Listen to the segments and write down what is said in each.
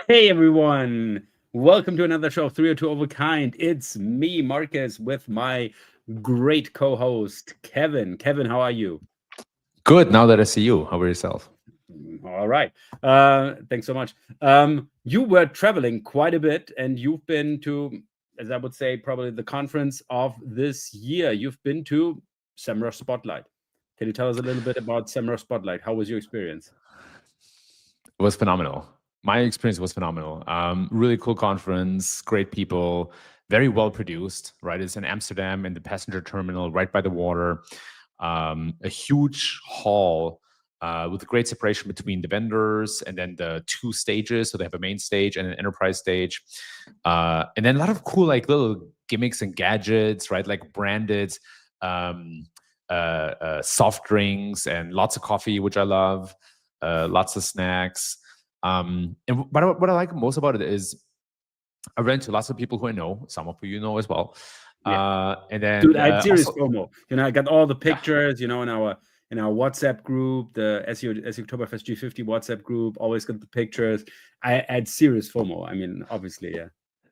Hey everyone, welcome to another show of 302 of a Kind. It's me, Marcus, with my great co-host, Kevin. Kevin, how are you? Good. Now that I see you, how about yourself? All right. Thanks so much. You were traveling quite a bit and you've been to, as I would say, probably the conference of this year. You've been to SEMrush Spotlight. Can you tell us a little bit about SEMrush Spotlight? How was your experience? It was phenomenal. My experience was phenomenal. Really cool conference, great people, very well produced. Right, it's in Amsterdam in the passenger terminal, right by the water. A huge hall with great separation between the vendors, and then the two stages. So they have a main stage and an enterprise stage, and then a lot of cool like little gimmicks and gadgets. Right, like branded um, soft drinks and lots of coffee, which I love. Lots of snacks. And what I like most about it is I ran into lots of people who I know, some of who you know as well. Yeah. And Dude, then I had serious also, FOMO. I got all the yeah, pictures, in our WhatsApp group, the SEO Oktoberfest G50 WhatsApp group, always got the pictures. I had serious FOMO. I mean, obviously, yeah.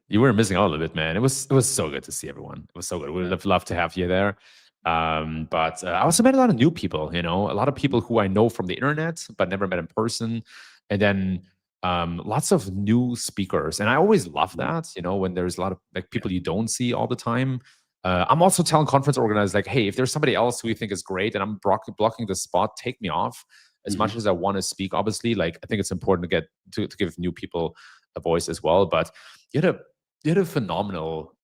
you were missing out a little bit, man. It was so good to see everyone. It was so good. We would Yeah. have loved to have you there. But I also met a lot of new people. A lot of people who I know from the internet but never met in person, and then lots of new speakers. And I always love Mhm. that. When there's a lot of like people you don't see all the time. I'm also telling conference organizers like, hey, if there's somebody else who you think is great and I'm blocking the spot, take me off. As much Mhm. as I want to speak, obviously, like I think it's important to get to give new people a voice as well. But you had a you had a phenomenal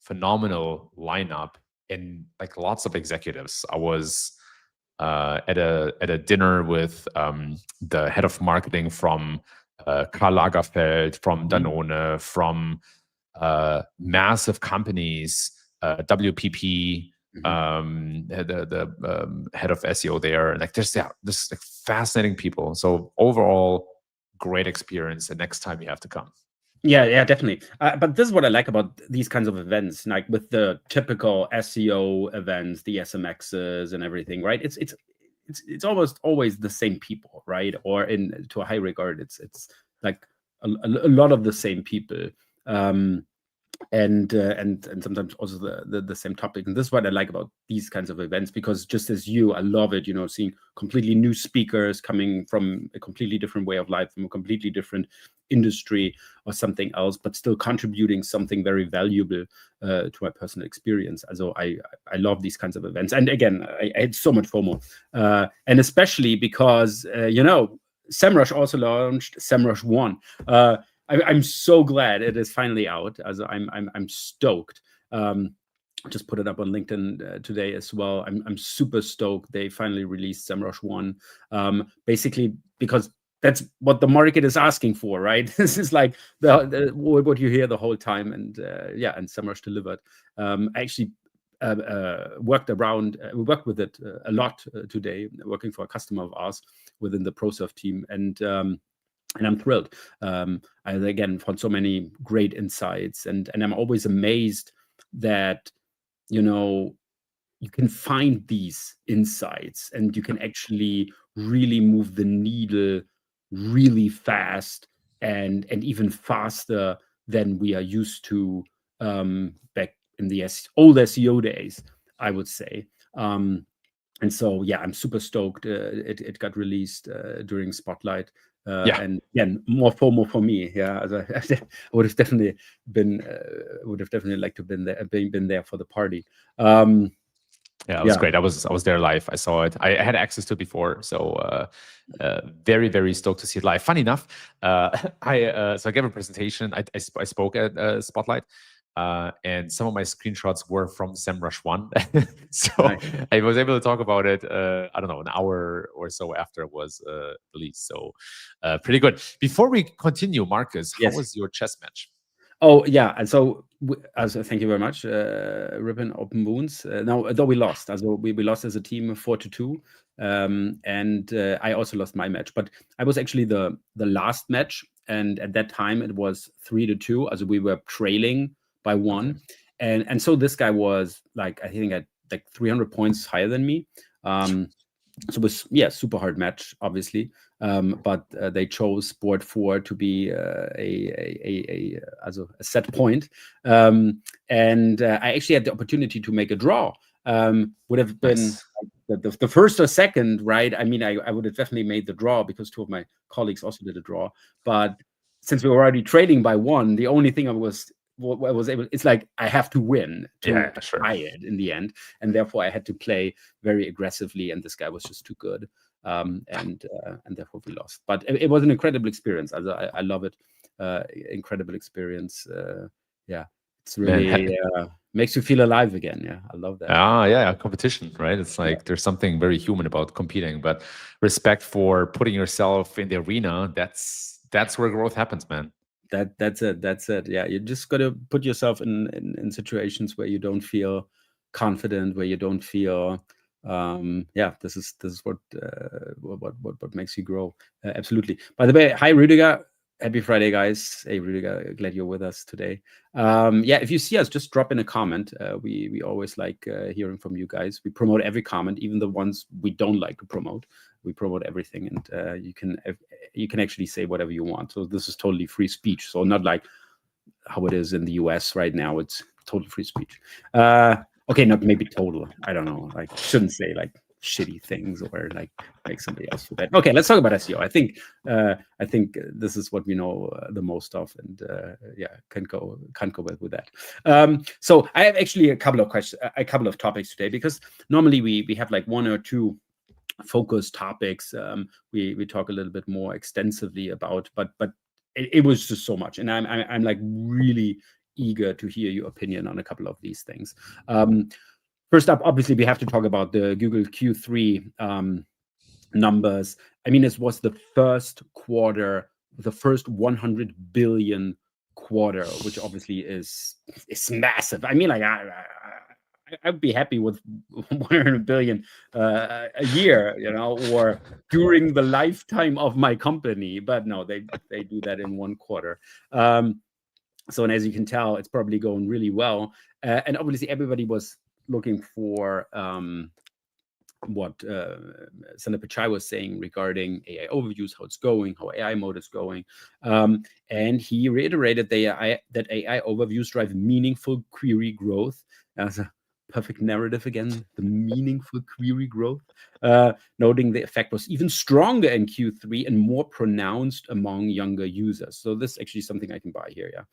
lineup and like lots of executives. I was at a dinner with the head of marketing from Karl Lagerfeld, from Mhm. Danone, from massive companies, WPP, Mhm. the head of SEO there. And like there's like fascinating people. So overall, great experience. And next time you have to come. Yeah, yeah, definitely. But this is what I like about these kinds of events, like with the typical SEO events, the SMXs and everything, right? It's almost always the same people, right? Or in to a high regard, it's like a lot of the same people. Um, and sometimes also the same topic. And this is what I like about these kinds of events, because just as you, I love it, seeing completely new speakers coming from a completely different way of life, from a completely different industry or something else, but still contributing something very valuable to my personal experience. Also, I love these kinds of events. And again, I had so much FOMO, and especially because SEMrush also launched SEMrush One. I'm so glad it is finally out. As I'm stoked. Just put it up on LinkedIn today as well. I'm super stoked. They finally released SEMrush One. Basically because that's what the market is asking for, right? This is like what you hear the whole time, and yeah, and SEMrush delivered. I actually worked with it a lot today, working for a customer of ours within the ProServe team, and I'm thrilled. I again found so many great insights, and I'm always amazed that you know you can find these insights and you can actually really move the needle really fast, and even faster than we are used to back in the old SEO days, I would say. And so yeah, I'm super stoked. It got released during Spotlight, Yeah. and again, more FOMO for me. Yeah, as I would have definitely liked to been there for the party. Yeah, it was Yeah. great. I was there live. I saw it. I had access to it before, so very very stoked to see it live. Funny enough, I gave a presentation. I spoke at Spotlight, and some of my screenshots were from SEMrush One, so Nice. I was able to talk about it. I don't know, an hour or so after it was released. So pretty good. Before we continue, Marcus, how Yes. was your chess match? Oh yeah, and so thank you very much, Ribbon Open Wounds. Now, though we lost, we lost as a team 4-2, and I also lost my match, but I was actually the last match, and at that time it was 3-2, as we were trailing by Okay. one, and so this guy was like, I think at like 300 points higher than me. Um, So it was, yeah, super hard match, obviously. But they chose board 4 to be a set point. And I actually had the opportunity to make a draw. Would have been Nice. the first or second, right? I mean, I would have definitely made the draw because 2 of my colleagues also did a draw. But since we were already trading by 1, the only thing I was able, it's like I have to win to Sure. buy it in the end, and therefore I had to play very aggressively, and this guy was just too good, and therefore we lost. But it was an incredible experience. I love it. Incredible experience. Yeah, it's really makes you feel alive again. Yeah, I love that. Yeah, competition, right? It's like there's something very human about competing, but respect for putting yourself in the arena. That's where growth happens, man. That's it. Yeah, you just got to put yourself in situations where you don't feel confident, where you don't feel this is what makes you grow. Absolutely. By the way, hi Rüdiger, happy Friday, guys. Hey Rüdiger, glad you're with us today. If you see us, just drop in a comment. We always like hearing from you guys. We promote every comment, even the ones we don't like to promote. We promote everything, and you can actually say whatever you want. So this is totally free speech. So not like how it is in the US right now. It's total free speech. Okay, not maybe total. I don't know. Like, shouldn't say like shitty things or like make somebody else feel bad. Okay, let's talk about SEO. I think this is what we know the most of, and can't go with that. So I have actually a couple of topics today, because normally we have like 1 or 2 focus topics we talk a little bit more extensively about, but it was just so much, and I'm like really eager to hear your opinion on a couple of these things. First up, obviously we have to talk about the Google Q3 numbers. I mean, this was the first quarter, the first 100 billion quarter, which obviously is massive. I mean, like I'd be happy with 100 billion a year, or during the lifetime of my company. But no, they do that in 1 quarter. So, and as you can tell, it's probably going really well. And obviously, everybody was looking for what Sundar Pichai was saying regarding AI overviews, how it's going, how AI mode is going. And he reiterated that AI overviews drive meaningful query growth. As a perfect narrative again, the meaningful query growth, noting the effect was even stronger in Q3 and more pronounced among younger users. So this is actually something I can buy here, yeah.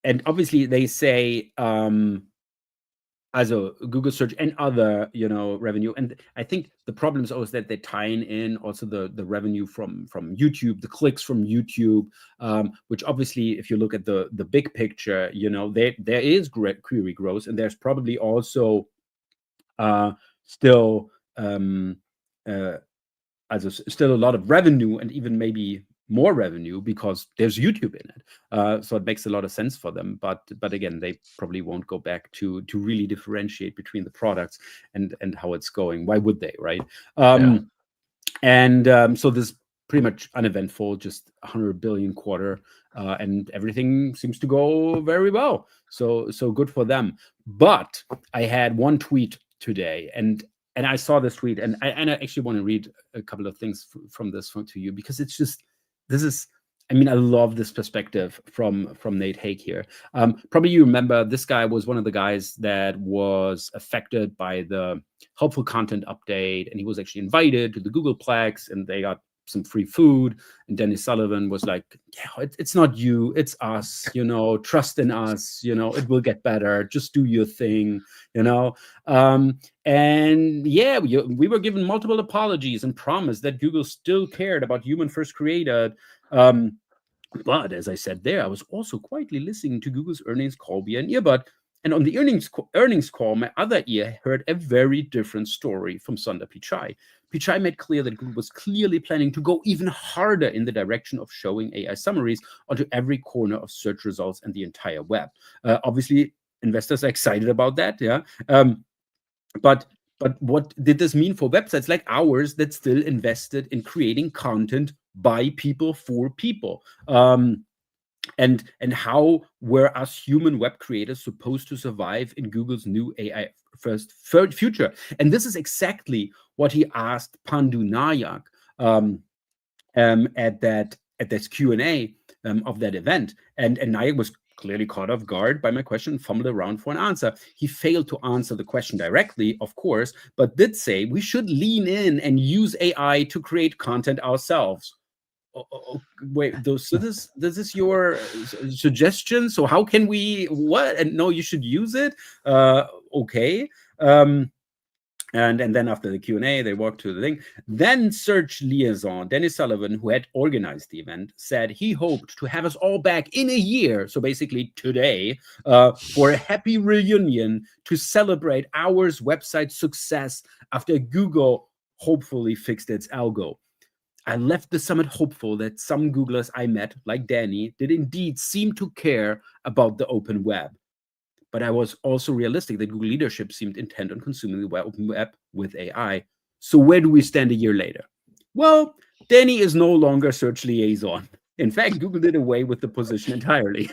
And obviously they say also Google search and other, revenue. And I think the problem is always that they're tying in also the revenue from YouTube, the clicks from YouTube, which obviously, if you look at the big picture, there is great query growth, and there's probably also still still a lot of revenue, and even maybe more revenue, because there's YouTube in it. So it makes a lot of sense for them. But again, they probably won't go back to really differentiate between the products and how it's going. Why would they, right? And so this pretty much uneventful, just 100 billion quarter, and everything seems to go very well. So good for them. But I had one tweet today, and I saw this tweet, and I actually want to read a couple of things from this to you, because it's just, this is, I mean, I love this perspective from Nate Haig here. Probably you remember this guy was one of the guys that was affected by the helpful content update, and he was actually invited to the Googleplex, and they got some free food. And Dennis Sullivan was like, yeah, it's not you, it's us, trust in us, it will get better, just do your thing, and yeah, we were given multiple apologies and promised that Google still cared about human first created. But as I said there, I was also quietly listening to Google's earnings call via an earbud. And on the earnings call, my other ear heard a very different story from Sundar Pichai. Pichai made clear that Google was clearly planning to go even harder in the direction of showing AI summaries onto every corner of search results and the entire web. Obviously, investors are excited about that, yeah. But what did this mean for websites like ours that still invested in creating content by people for people? and how were us human web creators supposed to survive in Google's new AI first future? And this is exactly what he asked Pandu Nayak at this Q&A of that event. And Nayak was clearly caught off guard by my question, fumbled around for an answer. He failed to answer the question directly, of course, but did say we should lean in and use AI to create content ourselves. Wait, so this is your suggestion? So how can we what? And no, you should use it. Okay. And then after the Q&A, they walked to the thing. Then Search Liaison, Dennis Sullivan, who had organized the event, said he hoped to have us all back in a year, so basically today, for a happy reunion to celebrate our website's success after Google hopefully fixed its algo. I left the summit hopeful that some Googlers I met, like Danny, did indeed seem to care about the open web. But I was also realistic that Google leadership seemed intent on consuming the open web with AI. So where do we stand a year later? Well, Danny is no longer search liaison. In fact, Google did away with the position entirely.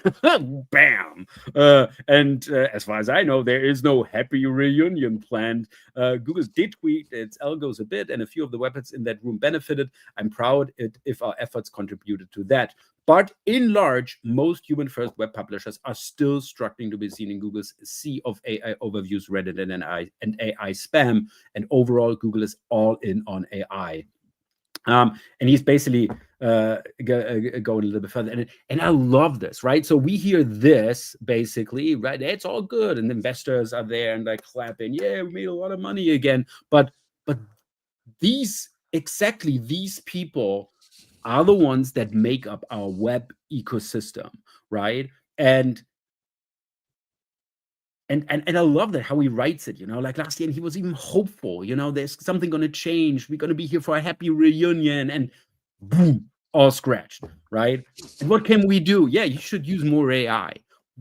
Bam! And as far as I know, there is no happy reunion planned. Google did tweak its algos a bit, and a few of the websites in that room benefited. I'm proud if our efforts contributed to that. But in large, most human-first web publishers are still struggling to be seen in Google's sea of AI overviews, Reddit, and AI spam. And overall, Google is all in on AI. And he's basically going a little bit further. And I love this, right? So we hear this basically, right? It's all good. And investors are there and like clapping. Yeah, we made a lot of money again. But these people are the ones that make up our web ecosystem, right? And I love that how he writes it, like last year, and he was even hopeful, there's something going to change. We're going to be here for a happy reunion, and boom, all scratched, right? And what can we do? Yeah, you should use more AI.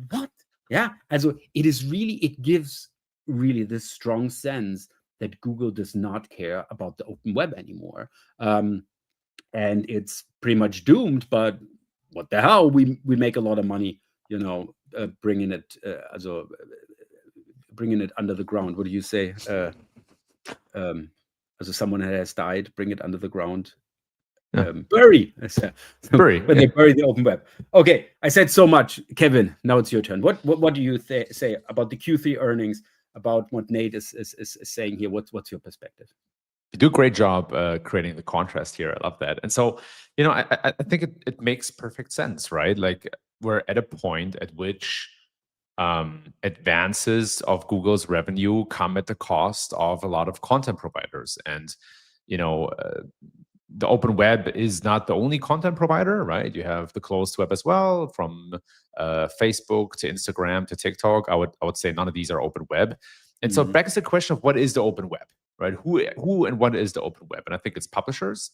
What? Yeah, also it gives really this strong sense that Google does not care about the open web anymore. And it's pretty much doomed, but what the hell? We make a lot of money, bringing it bringing it under the ground. What do you say? As someone has died, bring it under the ground. Bury. Bury. When they bury the open web. Okay, I said so much. Kevin, now it's your turn. What do you say about the Q3 earnings, about what Nate is saying here? What's your perspective? You do a great job creating the contrast here. I love that. And so, I think it makes perfect sense, right? Like we're at a point at which advances of Google's revenue come at the cost of a lot of content providers. And, the open web is not the only content provider, right? You have the closed web as well, from Facebook to Instagram to TikTok. I would say none of these are open web. And so it begs the question of what is the open web, right? Who and what is the open web? And I think it's publishers,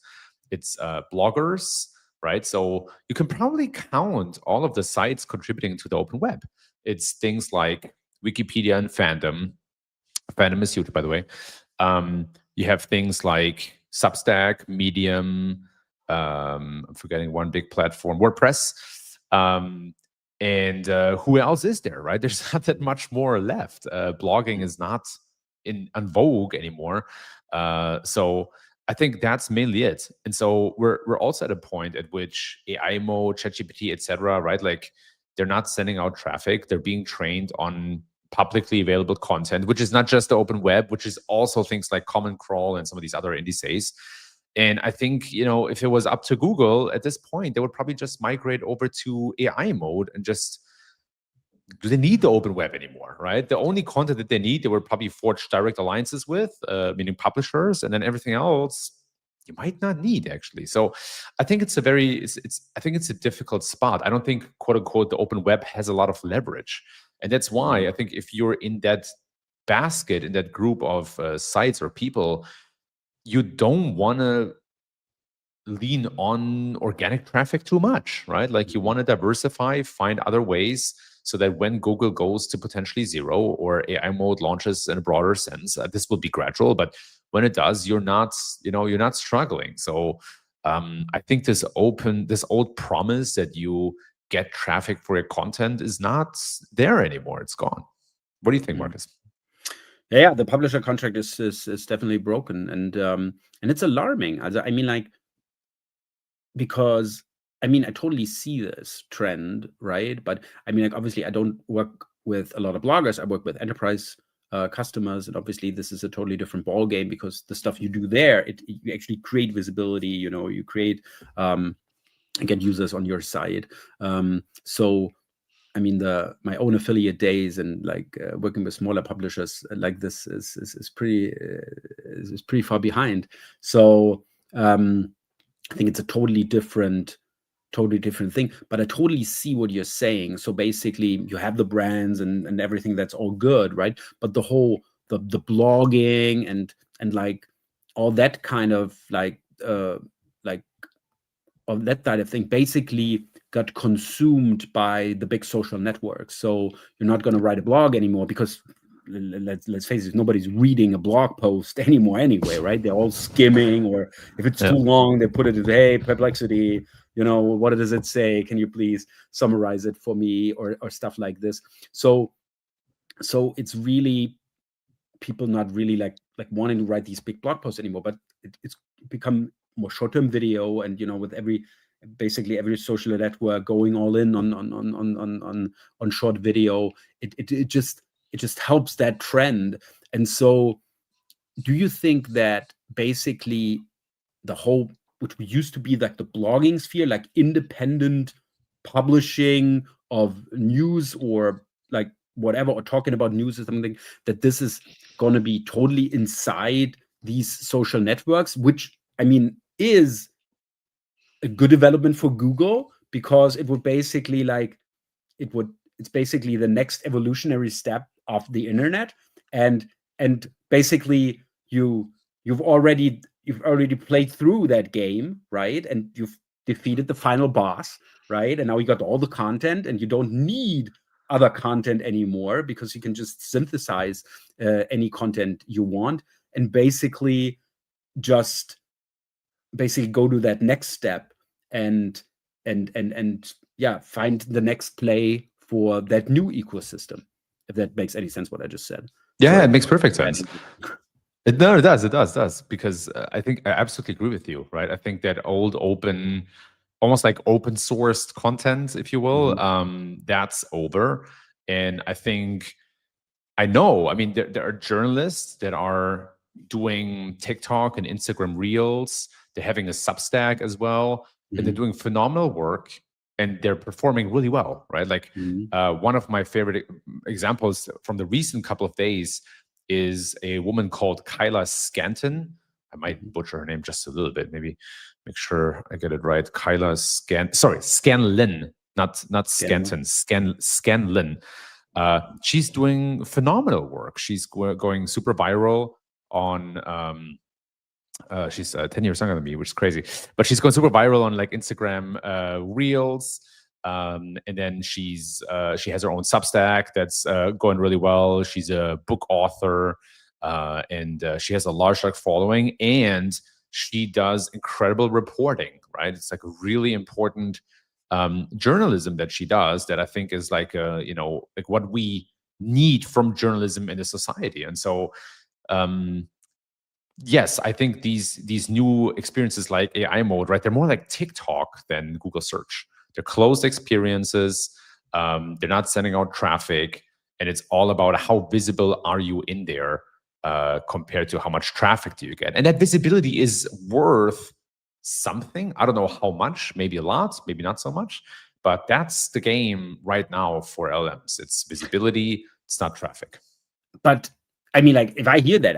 it's bloggers, right? So you can probably count all of the sites contributing to the open web. It's things like Wikipedia and Fandom. Fandom is huge, by the way. You have things like Substack, Medium, I'm forgetting one big platform, WordPress. And who else is there, right? There's not that much more left. Blogging is not in vogue anymore. So I think that's mainly it. And so we're also at a point at which AI mode, ChatGPT, etc., right? Like they're not sending out traffic. They're being trained on publicly available content, which is not just the open web, which is also things like Common Crawl and some of these other indices. And I think, if it was up to Google at this point, they would probably just migrate over to AI mode and just, do they need the open web anymore, right? The only content that they need, they would probably forge direct alliances with, meaning publishers, and then everything else you might not need, actually. So I think it's I think it's a difficult spot. I don't think, quote unquote, the open web has a lot of leverage. And that's why I think if you're in that basket, in that group of sites or people, you don't want to lean on organic traffic too much, right? Like you want to diversify, find other ways, so that when Google goes to potentially zero or AI mode launches in a broader sense, this will be gradual, but when it does, you're not struggling. So I think this old promise that you get traffic for your content is not there anymore. It's gone. What do you think, Marcus? Yeah, the publisher contract is definitely broken, and it's alarming. I mean, like, because I mean, I totally see this trend, right? But I mean, like, obviously, I don't work with a lot of bloggers. I work with enterprise customers, and obviously, this is a totally different ball game, because the stuff you do there, you actually create visibility. You know, you create get users on your side. So I mean, my own affiliate days and like working with smaller publishers like this is pretty far behind. So I think it's a totally different thing. But I totally see what you're saying. So basically, you have the brands and everything, that's all good, right? But the whole the blogging and like all that kind of like of that kind of thing basically got consumed by the big social networks. So you're not going to write a blog anymore, because let's face it, nobody's reading a blog post anymore anyway, right? They're all skimming, or if it's too long, they put it in, hey, Perplexity, you know, what does it say? Can you please summarize it for me, or stuff like this. So it's really people not really like wanting to write these big blog posts anymore, but it's become more short-term video, and you know, with basically every social network going all in on short video, it just helps that trend. And so do you think that basically the whole, which used to be like the blogging sphere, like independent publishing of news, or like whatever, or talking about news or something, that this is going to be totally inside these social networks, which I mean is a good development for Google, because it would basically like it's basically the next evolutionary step of the internet, and basically you've already played through that game, right? And you've defeated the final boss, right? And now you got all the content, and you don't need other content anymore, because you can just synthesize any content you want, and basically just go to that next step, and yeah, find the next play for that new ecosystem, if that makes any sense, what I just said. Yeah, Sorry. it makes perfect sense. It does, because I think I absolutely agree with you, right? I think that old open, almost like open sourced content, if you will, that's over. And I think, I mean, there are journalists that are doing TikTok and Instagram Reels. They're having a Substack as well, and they're doing phenomenal work, and they're performing really well, right? Like one of my favorite examples from the recent couple of days is a woman called Kyla Scanton. I might butcher her name just a little bit. Maybe make sure I get it right. Kyla Scanlin, not Scanton. Scanlin. She's doing phenomenal work. She's going super viral on. She's 10 years younger than me, which is crazy. But she's going super viral on like Instagram Reels. And then she has her own Substack that's going really well. She's a book author, and she has a large following, and she does incredible reporting. Right, it's like a really important journalism that she does, that I think is like like what we need from journalism in the society. And so yes, I think these new experiences like AI mode, right? They're more like TikTok than Google search. They're closed experiences. They're not sending out traffic, and it's all about how visible are you in there compared to how much traffic do you get. And that visibility is worth something. I don't know how much, maybe a lot, maybe not so much, but that's the game right now for LMs. It's visibility, it's not traffic. But I mean, like, if I hear that,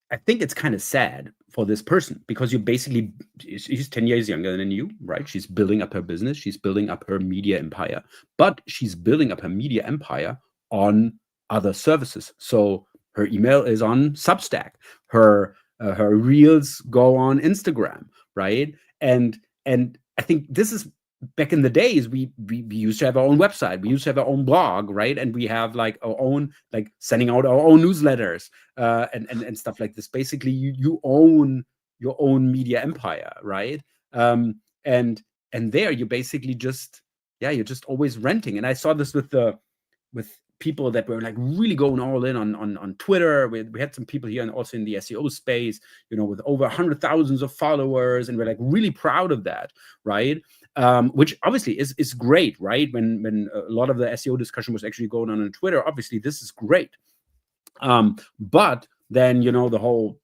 I think it's kind of sad for this person, because you basically, she's 10 years younger than you, right? She's building up her business. She's building up her media empire, but she's building up her media empire on other services. So her email is on Substack. Her reels go on Instagram, right? And I think this is, back in the days, we used to have our own website, we used to have our own blog, right? And we have like our own, like sending out our own newsletters and stuff like this. Basically, you own your own media empire, right? And there you basically just you're just always renting. And I saw this with people that were like really going all in on Twitter. We had some people here and also in the SEO space, with over 100,000 of followers, and we're like really proud of that, right? Which obviously is great, right? When a lot of the SEO discussion was actually going on Twitter, obviously this is great. But then the whole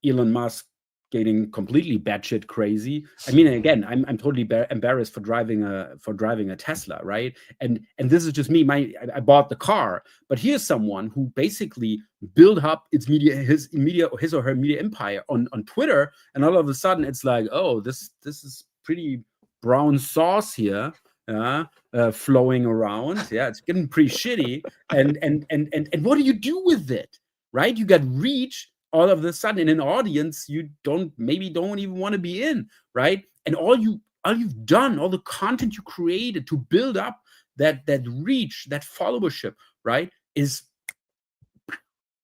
Elon Musk getting completely batshit crazy. I mean, again, I'm totally embarrassed for driving a Tesla, right? And this is just me. I bought the car, but here's someone who basically built up his or her media empire on Twitter, and all of a sudden it's like, oh, this is pretty brown sauce here. Flowing around. Yeah, it's getting pretty shitty. And what do you do with it? Right? You got reach all of a sudden in an audience you don't even want to be in, right? And all you've done, all the content you created to build up that reach, that followership, right, is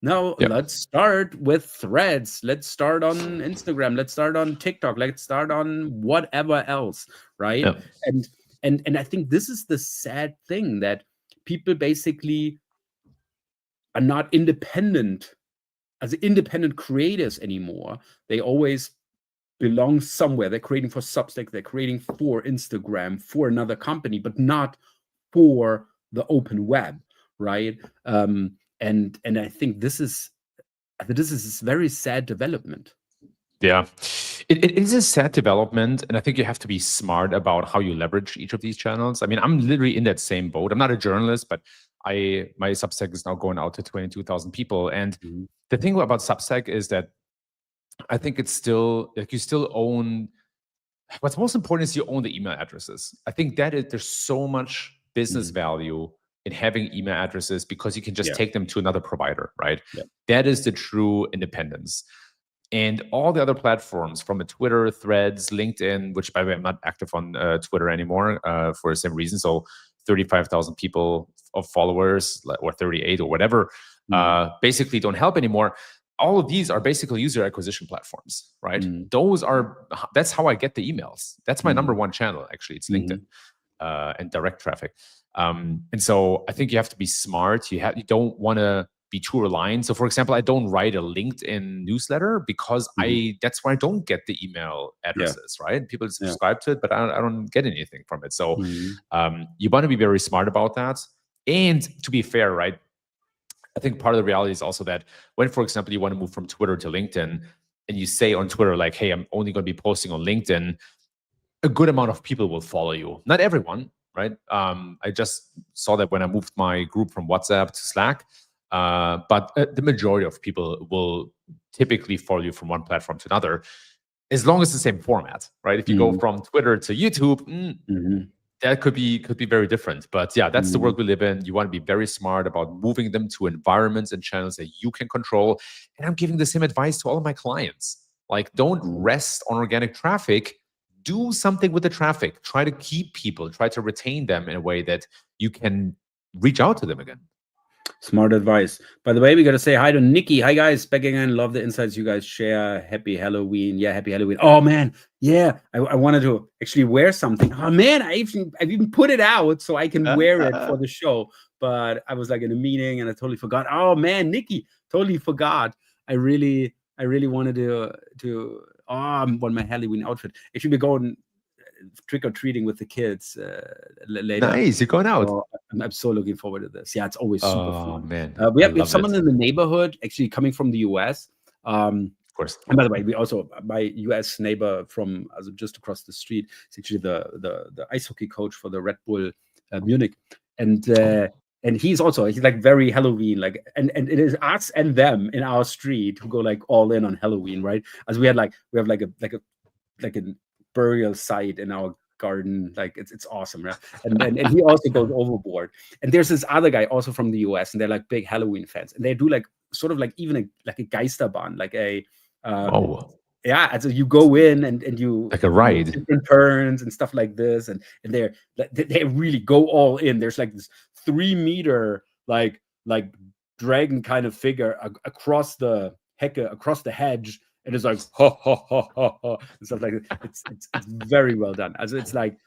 now let's start with threads. Let's start on Instagram. Let's start on TikTok. Let's start on whatever else, right? And I think this is the sad thing, that people basically are not independent creators anymore. They always belong somewhere. They're creating for Substack, they're creating for Instagram, for another company, but not for the open web, right? And I think this is a very sad development. Yeah, it is a sad development, and I think you have to be smart about how you leverage each of these channels. I mean, I'm literally in that same boat. I'm not a journalist, but my Substack is now going out to 22,000 people. And the thing about Substack is that I think it's still like you still own. What's most important is you own the email addresses. I think that there's so much business value in having email addresses because you can just take them to another provider, right? That is the true independence. And all the other platforms, from a Twitter, Threads, LinkedIn, which by the way, I'm not active on Twitter anymore for the same reason. So 35,000 people of followers, or 38 or whatever, basically don't help anymore. All of these are basically user acquisition platforms, right? That's how I get the emails. That's my number one channel, actually. It's LinkedIn and direct traffic. And so I think you have to be smart. You don't want to be too reliant. So for example, I don't write a LinkedIn newsletter because that's why I don't get the email addresses, right? People subscribe to it, but I don't get anything from it. So you want to be very smart about that. And to be fair, right? I think part of the reality is also that when, for example, you want to move from Twitter to LinkedIn and you say on Twitter, like, hey, I'm only going to be posting on LinkedIn, a good amount of people will follow you. Not everyone, right? I just saw that when I moved my group from WhatsApp to Slack, but the majority of people will typically follow you from one platform to another, as long as it's the same format, right? If you go from Twitter to YouTube, that could be very different. But yeah, that's the world we live in. You want to be very smart about moving them to environments and channels that you can control. And I'm giving the same advice to all of my clients. Like, don't rest on organic traffic. Do something with the traffic. Try to keep people, try to retain them in a way that you can reach out to them again. Smart advice. By the way, we got to say hi to Nikki. Hi, guys. Back again. Love the insights you guys share. Happy Halloween. Yeah, happy Halloween. Oh, man. Yeah, I wanted to actually wear something. Oh, man, I've even put it out so I can wear it for the show. But I was like in a meeting and I totally forgot. Oh, man, Nikki, totally forgot. I really wanted to want my Halloween outfit. Actually, we're going trick-or-treating with the kids later. Nice, you're going out. So I'm so looking forward to this. Yeah, it's always super fun. Man, we have someone in the neighborhood actually coming from the US. Of course. And by the way, we also, my US neighbor from just across the street is actually the ice hockey coach for the Red Bull Munich, and he's like very Halloween, like, and it is us and them in our street who go like all in on Halloween, right? As we have like a burial site in our garden, like it's awesome, right? And he also goes overboard. And there's this other guy also from the US, and they're like big Halloween fans, and they do like sort of like even a Geisterbahn, like a yeah, so you go in and you like a ride, different turns and stuff like this, and they really go all in. There's like this 3 meter like dragon kind of figure across the hedge. And it's like ha ha ha ha ha and stuff like that. It's very well done. Also, it's like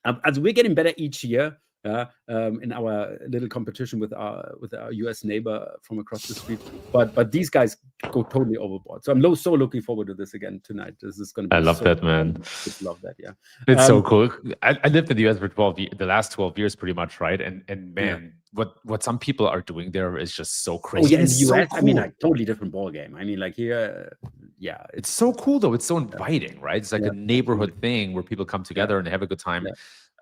As we're getting better each year in our little competition with our US neighbor from across the street, but these guys go totally overboard. So I'm so looking forward to this again tonight. This is going to be I love that, man. Just love that. Yeah, it's so cool. I lived in the US for the last 12 years, pretty much, right? And man, what some people are doing there is just so crazy. Oh yeah, in the it's US, so cool. I mean, like totally different ball game. I mean, like here, yeah, it's so cool though. It's so inviting, right? It's like a neighborhood thing where people come together and have a good time.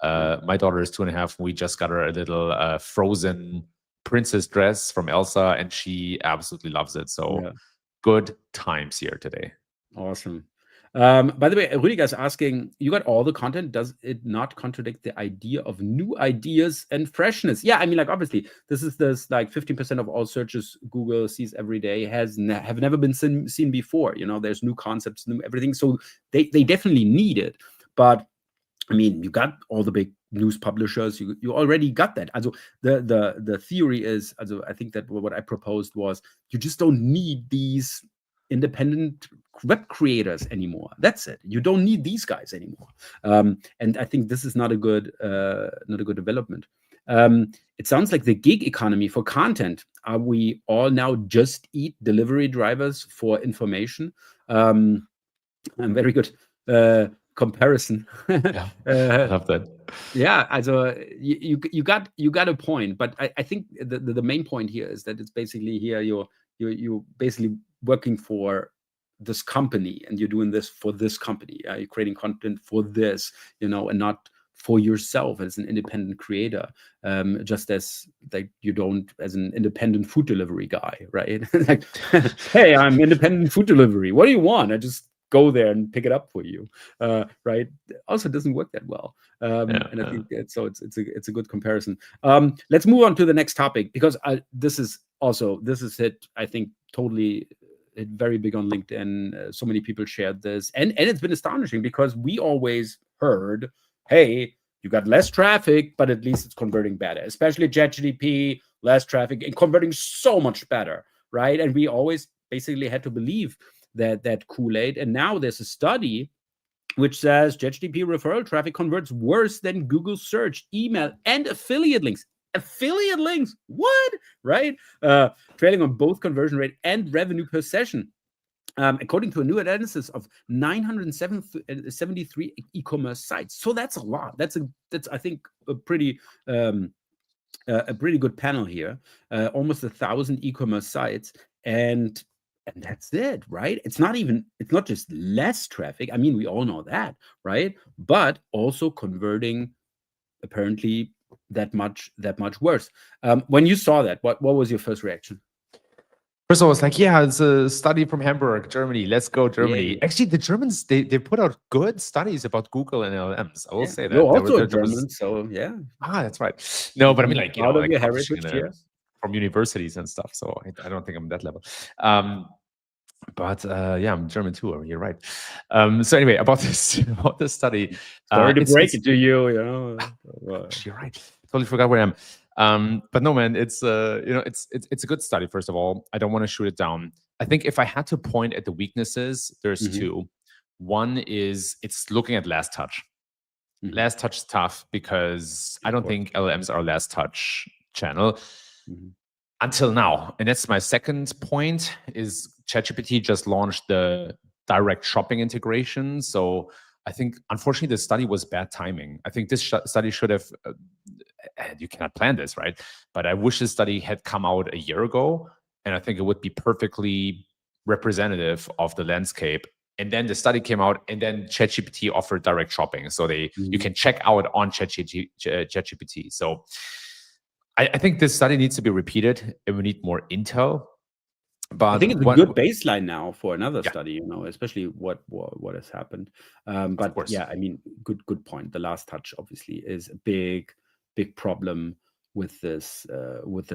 My daughter is 2.5. We just got her a little Frozen princess dress from Elsa, and she absolutely loves it. So good times here today. Awesome. By the way, Rüdiger's asking, you got all the content. Does it not contradict the idea of new ideas and freshness? Yeah, I mean, like, obviously, this like 15% of all searches Google sees every day have never been seen before. You know, there's new concepts, new everything. So they definitely need it. But I mean, you got all the big news publishers. You already got that. Also, the theory is, also, I think that what I proposed was, you just don't need these independent web creators anymore. That's it. You don't need these guys anymore. And I think this is not a good development. It sounds like the gig economy for content. Are we all now just eat delivery drivers for information? Very good comparison. Yeah, I love that. Yeah, also you got a point, but I think the main point here is that it's basically here you're basically working for this company, and you're doing this for this company. You're creating content for this, and not for yourself as an independent creator. Just as like you don't as an independent food delivery guy, right? Like, hey, I'm independent food delivery. What do you want? I just go there and pick it up for you, right? Also doesn't work that well, and I think it's a good comparison. Let's move on to the next topic, because this is hit, I think, totally very big on LinkedIn. So many people shared this, and it's been astonishing, because we always heard, hey, you got less traffic, but at least it's converting better, especially ChatGPT, less traffic and converting so much better, right? And we always basically had to believe that Kool-Aid. And now there's a study which says ChatGPT referral traffic converts worse than Google search, email, and affiliate links. Affiliate links, what? Right? Trailing on both conversion rate and revenue per session. According to a new analysis of 973 e-commerce sites. So that's a lot. That's I think a pretty good panel here. Almost 1,000 e-commerce sites, and that's it, right? It's not just less traffic. I mean, we all know that, right? But also converting apparently that much worse. When you saw that, what was your first reaction? First of all, it's like, yeah, it's a study from Hamburg, Germany. Let's go, Germany. Yeah. Actually, the Germans, they put out good studies about Google and LLMs. I will say that. You're also a German, so yeah. That's right. No, but I mean, like, like your heritage here from universities and stuff. So I don't think I'm that level. But yeah, I'm German too. You're right. So anyway, about this study. Sorry to break it to you. You're right. Totally forgot where I am. But no, man, it's it's a good study. First of all, I don't want to shoot it down. I think if I had to point at the weaknesses, there's two. One is it's looking at last touch. Last touch is tough, because I don't think LLMs are last touch channel until now. And that's my second point. Is ChatGPT just launched the direct shopping integration. So I think, unfortunately, the study was bad timing. I think this study should have, you cannot plan this, right? But I wish this study had come out a year ago, and I think it would be perfectly representative of the landscape. And then the study came out, and then ChatGPT offered direct shopping. So you can check out on ChatGPT. So I think this study needs to be repeated, and we need more intel. But I think it's a good baseline now for another study, especially what has happened. But yeah, I mean, good point. The last touch obviously is a big problem with this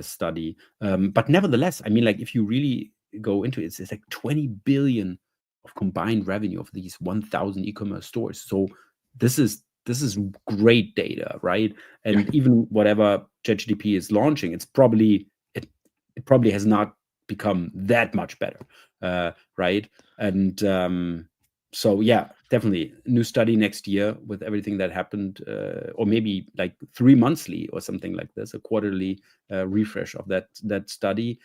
study. But nevertheless, I mean, like, if you really go into it, it's like 20 billion of combined revenue of these 1,000 e-commerce stores. So this is great data, right? And even whatever ChatGPT is launching, it probably has not become that much better, right? And so yeah, definitely new study next year with everything that happened, or maybe like 3 monthly or something like this, a quarterly refresh of that study.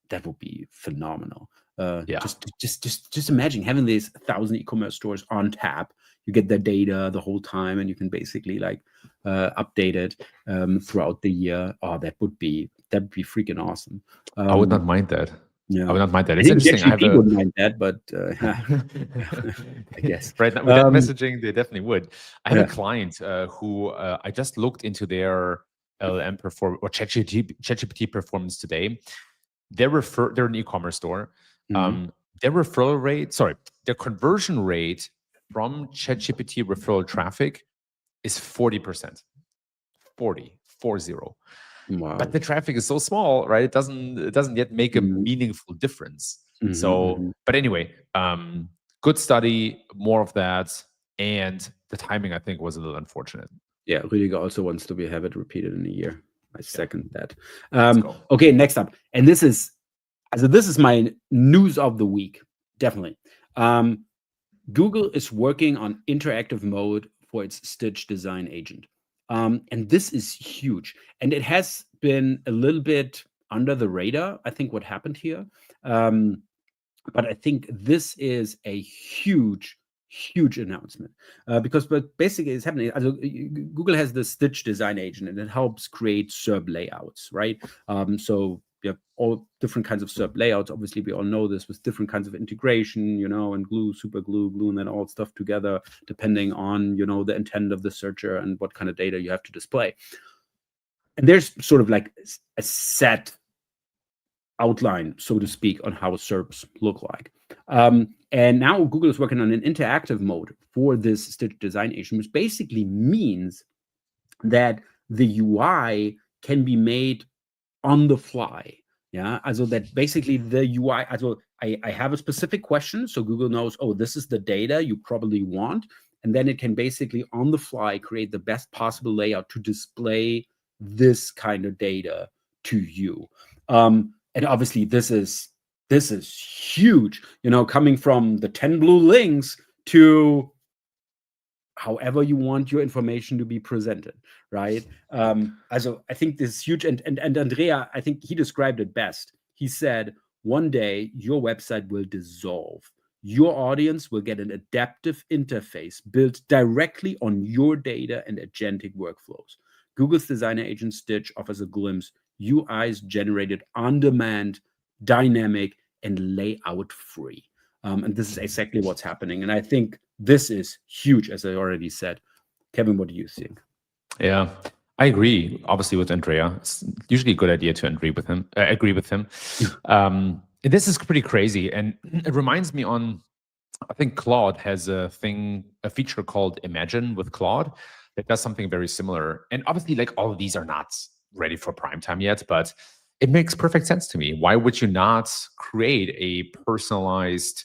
That would be phenomenal. Yeah. Just imagine having these 1,000 e-commerce stores on tap. You get the data the whole time, and you can basically like update it throughout the year. Oh, that would be freaking awesome. I would not mind that. Yeah, I would not mind that. I It's think interesting. I have JetGPT a wouldn't mind that, but I guess. right now with that messaging, they definitely would. I have Yeah. a client who I just looked into their LLM or ChatGPT performance today. They're an e-commerce store. Mhm. Their their conversion rate from ChatGPT referral traffic is 40%. 40. Wow. But the traffic is so small, right? It doesn't yet make a Mhm. meaningful difference. Mhm, So, mhm. but anyway, good study, more of that, and the timing I think was a little unfortunate. Yeah, Rüdiger also wants to have it repeated in a year. I second that. Let's go. Okay, next up, and this is my news of the week, definitely. Google is working on interactive mode for its Stitch design agent. And this is huge. And it has been a little bit under the radar, I think, what happened here. But I think this is a huge announcement, because what basically is happening, Google has the Stitch design agent, and it helps create SERP layouts, right? So you have all different kinds of SERP layouts. Obviously, we all know this, with different kinds of integration, and glue, super glue, and then all stuff together, depending on, the intent of the searcher and what kind of data you have to display. And there's sort of like a set outline, so to speak, on how SERPs look like. And now Google is working on an interactive mode for this Stitch design agent, which basically means that the UI can be made on the fly. Yeah, also that basically the UI, also I have a specific question, so Google knows, oh, this is the data you probably want, and then it can basically on the fly create the best possible layout to display this kind of data to you. And obviously this is huge, coming from the 10 blue links to however you want your information to be presented, right? Also, I think this is huge. And Andrea, I think he described it best. He said, one day your website will dissolve. Your audience will get an adaptive interface built directly on your data and agentic workflows. Google's designer agent Stitch offers a glimpse. UIs generated on demand, dynamic, and layout free. And this is exactly what's happening. And I think this is huge, as I already said. Kevin, what do you think? Yeah, I agree. Obviously, with Andrea, it's usually a good idea to agree with him. This is pretty crazy, and it reminds me I think Claude has a feature called Imagine with Claude that does something very similar. And obviously, like, all of these are not ready for prime time yet, but it makes perfect sense to me. Why would you not create a personalized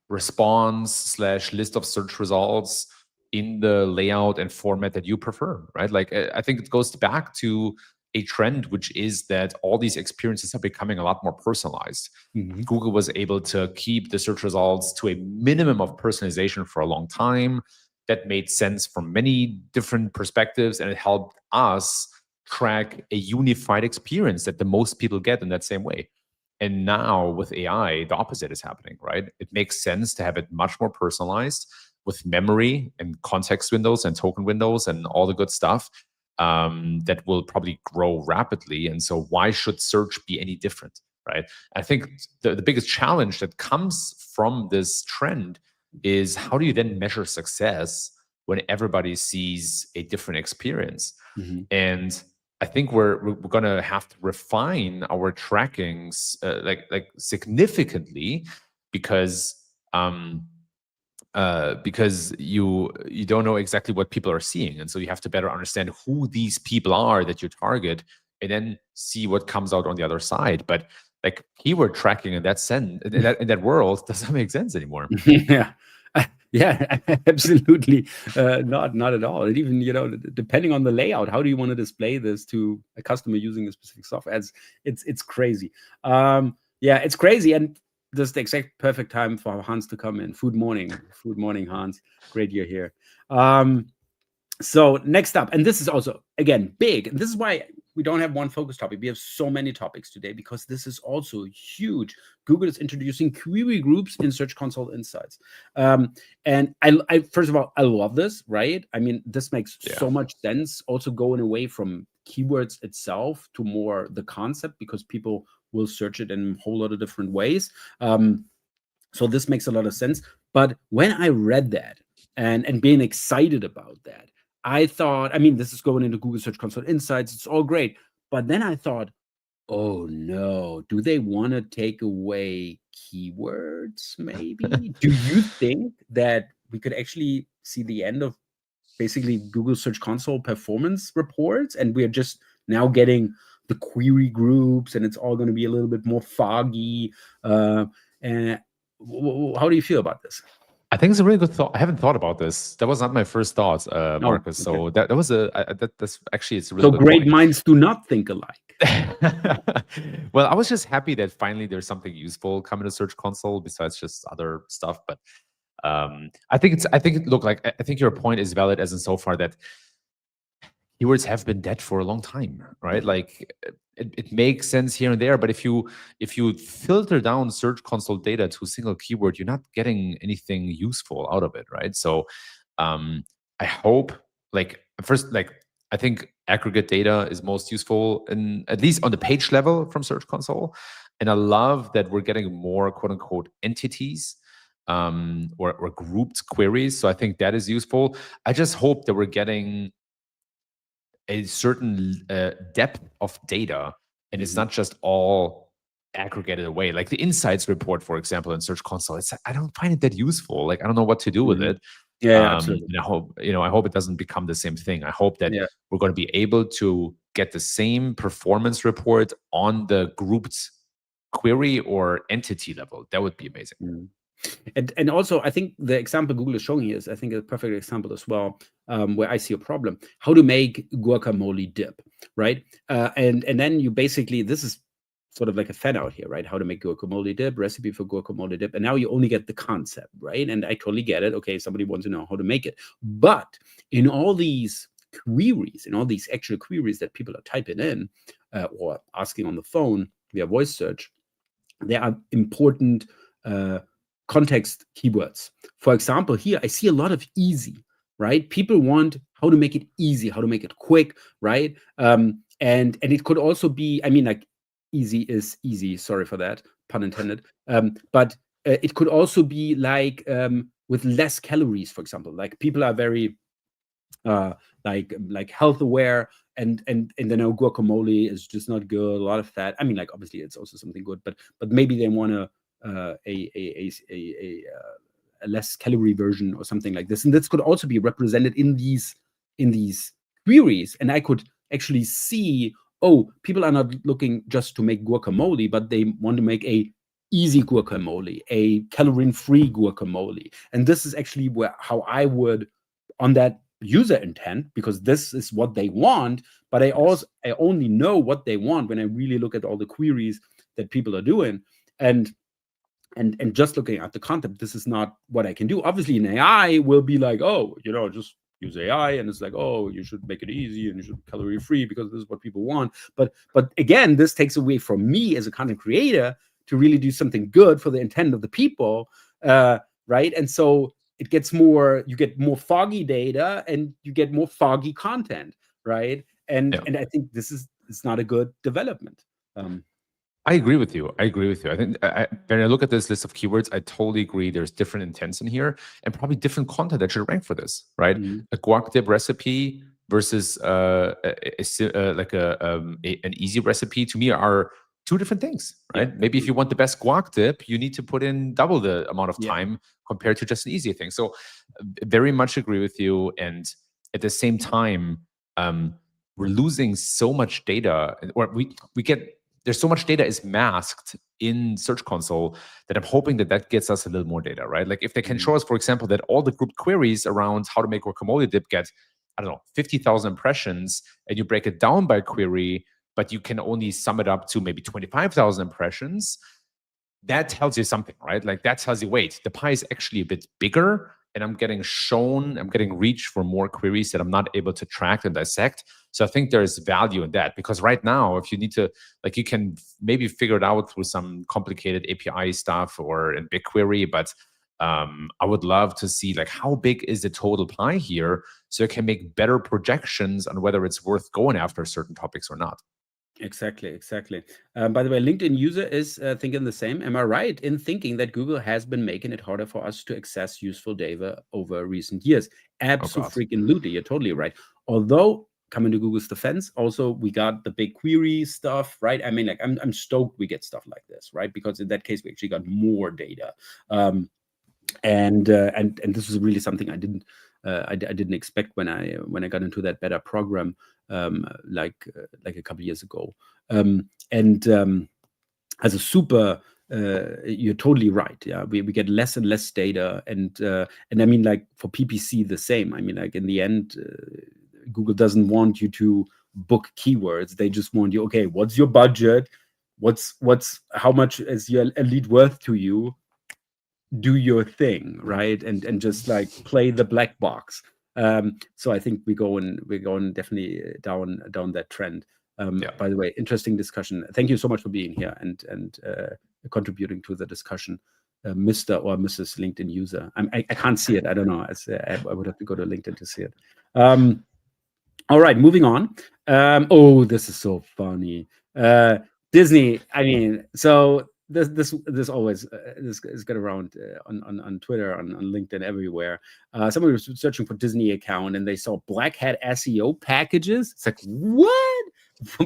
response / list of search results in the layout and format that you prefer, right? Like, I think it goes back to a trend, which is that all these experiences are becoming a lot more personalized. Mm-hmm. Google was able to keep the search results to a minimum of personalization for a long time. That made sense from many different perspectives, and it helped us track a unified experience that the most people get in that same way. And now with AI, the opposite is happening, right? It makes sense to have it much more personalized with memory and context windows and token windows and all the good stuff that will probably grow rapidly. And so why should search be any different, right? I think the biggest challenge that comes from this trend is, how do you then measure success when everybody sees a different experience? Mm-hmm. And I think we're going to have to refine our trackings like significantly, because you don't know exactly what people are seeing, and so you have to better understand who these people are that you target, and then see what comes out on the other side. But like, keyword tracking in that sense, in that world, doesn't make sense anymore. Yeah. Yeah, absolutely. Not at all. And even, depending on the layout, how do you want to display this to a customer using a specific software? It's crazy. Yeah, it's crazy. And this is the exact perfect time for Hans to come in. Food morning, Hans. Great you're here. So next up, and this is also, again, big. And this is why we don't have one focus topic. We have so many topics today because this is also huge. Google is introducing query groups in Search Console Insights. And I first of all, I love this, right? I mean, this makes so much sense. Also going away from keywords itself to more the concept, because people will search it in a whole lot of different ways. So this makes a lot of sense. But when I read that and being excited about that, I thought, I mean, this is going into Google Search Console Insights. It's all great. But then I thought, oh no, do they want to take away keywords maybe? Do you think that we could actually see the end of basically Google Search Console performance reports, and we're just now getting the query groups, and it's all going to be a little bit more foggy? And how do you feel about this? I think it's a really good thought. I haven't thought about this. That was not my first thought, Marcus. Okay. So that was that's actually, it's a really so good great point. minds do not think alike. Well, I was just happy that finally there's something useful coming to Search Console besides just other stuff. But I think your point is valid, as in so far that keywords have been dead for a long time, right? Like it makes sense here and there, but if you filter down Search Console data to a single keyword, you're not getting anything useful out of it, right? So I hope, I think aggregate data is most useful, in at least on the page level from Search Console. And I love that we're getting more quote unquote entities or grouped queries. So I think that is useful. I just hope that we're getting a certain depth of data, and it's not just all aggregated away. Like the insights report, for example, in Search Console, I don't find it that useful. Like I don't know what to do with it. Absolutely. And I hope it doesn't become the same thing. I hope that we're going to be able to get the same performance report on the grouped query or entity level. That would be amazing. And also, I think the example Google is showing here is, I think, a perfect example as well, where I see a problem. How to make guacamole dip, right? And then you basically, this is sort of like a fan out here, right? How to make guacamole dip, recipe for guacamole dip. And now you only get the concept, right? And I totally get it. Okay, somebody wants to know how to make it. But in all these queries, in all these actual queries that people are typing in or asking on the phone via voice search, there are important context keywords. For example, here I see a lot of easy, right? People want how to make it easy, how to make it quick, right? And it could also be, I mean, like easy is easy. Sorry for that, pun intended. But it could also be like with less calories, for example. Like people are very like health aware, and they know guacamole is just not good, a lot of fat. I mean, like obviously it's also something good, but maybe they want to a less calorie version or something like this, and this could also be represented in these queries. And I could actually see, oh, people are not looking just to make guacamole, but they want to make a easy guacamole, a calorie-free guacamole. And this is actually how I would, on that user intent, because this is what they want. But I only know what they want when I really look at all the queries that people are doing. And just looking at the content, this is not what I can do. Obviously, an AI will be like, oh, just use AI, and it's like, oh, you should make it easy and you should calorie free because this is what people want. But again, this takes away from me as a content creator to really do something good for the intent of the people, right? And so it gets more, you get more foggy data and you get more foggy content, right? And I think it's not a good development. I agree with you. I think when I look at this list of keywords, I totally agree. There's different intents in here, and probably different content that should rank for this, right? A guac dip recipe versus an easy recipe, to me, are two different things, right? Maybe if you want the best guac dip, you need to put in double the amount of time compared to just an easy thing. So very much agree with you. And at the same time, we're losing so much data, or we get, there's so much data is masked in Search Console that I'm hoping that gets us a little more data, right? Like if they can show us, for example, that all the grouped queries around how to make guacamole dip get, I don't know, 50,000 impressions, and you break it down by query, but you can only sum it up to maybe 25,000 impressions, that tells you something, right? Like that tells you, wait, the pie is actually a bit bigger, and I'm getting reach for more queries that I'm not able to track and dissect. So I think there's value in that, because right now, if you need to, like, you can maybe figure it out through some complicated API stuff or in BigQuery, but I would love to see like how big is the total pie here, so I can make better projections on whether it's worth going after certain topics or not. Exactly. By the way, LinkedIn user is thinking the same. Am I right in thinking that Google has been making it harder for us to access useful data over recent years? Oh God. Absolutely, you're totally right. Although, coming to Google's defense, also we got the big query stuff, right? I mean, like I'm stoked we get stuff like this, right? Because in that case, we actually got more data, and this was really something I didn't expect when I got into that beta program, like a couple of years ago. As a super, you're totally right. Yeah, we get less and less data, and I mean, like for PPC the same. I mean, like in the end, Google doesn't want you to book keywords. They just want you, okay, what's your budget? How much is your lead worth to you? Do your thing, right? And just like play the black box. So I think we're going definitely down that trend. Yeah. By the way, interesting discussion. Thank you so much for being here and contributing to the discussion, Mr. or Mrs. LinkedIn user. I can't see it. I don't know. I would have to go to LinkedIn to see it. All right, moving on. Oh, this is so funny. Disney. I mean, so this always this is got around on Twitter, on LinkedIn, everywhere. Somebody was searching for Disney account and they saw Black Hat SEO packages. It's like, what?